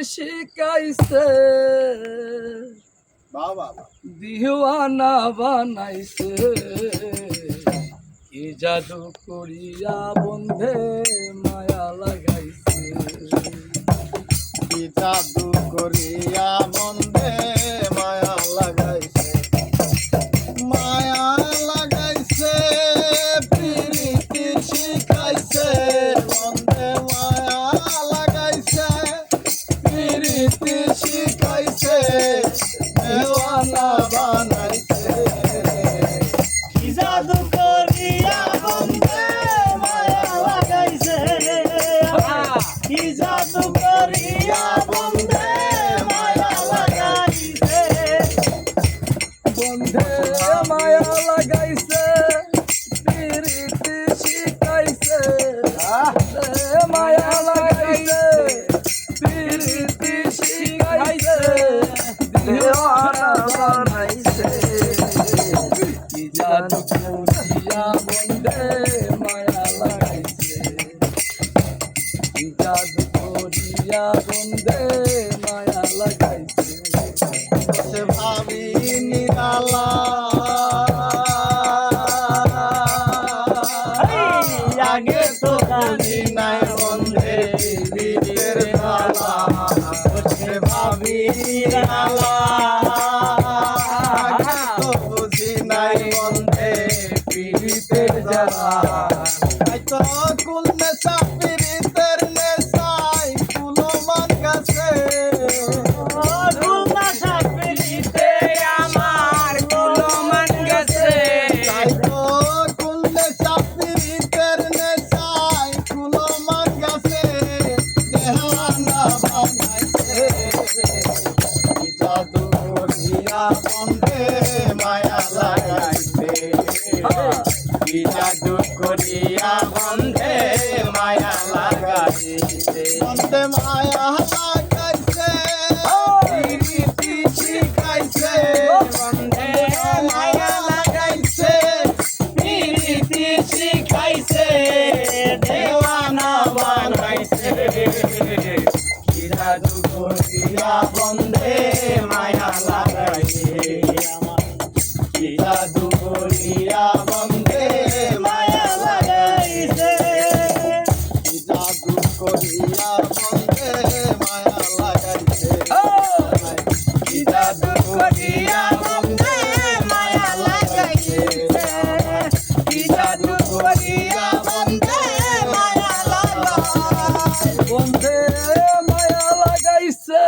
শিখাইছে দিওয়ানা বানাইছে কি জাদু করিয়া বন্ধে মায়া লাগাইছে কি জাদু করিয়া বন্ধে মায়া লাগাইছে মায়া লাগাইছে প্রীতি শিখাইছে বন্ধে মায়া লাগাইছে প্রীতি শিখাইছে দেওয়ানা বানাইছে কি জাদু করিয়া বন্ধে মায়া লাগাইছে কি জাদু করিয়া বন্ধে মায়া লাগাইছে বন্ধে মায়া লাগাইছে প্রীতি শিখাইছে মায়া লাগাইছে প্রীতি শিখাইছে দেওয়ানা বানাইছে কি জাদু করিয়া বন্ধে মায়া লাগাইছে কি জাদু করিয়া বন্ধে মায়া লাগাইছে সে ভাবি নিরালা আগে তো বুঝি নাই বন্ধে বিটের জ্বালা সে ভাবি নিরালা আগে তো বুঝি নাই বন্ধে বিটের জ্বালা তো কুল নেশা পিরিতের নেশাই কুলো মান গাছে তাই তো কুল নেশা পিরিতের নেশাই কুলো মান গাছে দেওয়ানা বানাইছে কি জাদু করিয়া বন্ধে মায়া লাগাইছে কি জাদু করিয়া বন্ধে মায়া লাগাইছে বন্ধে মায়া লাগাইছে প্রীতি শিখাইছে বন্ধে মায়া লাগাইছে প্রীতি শিখাইছে দেওয়ানা বানাইছে কি জাদু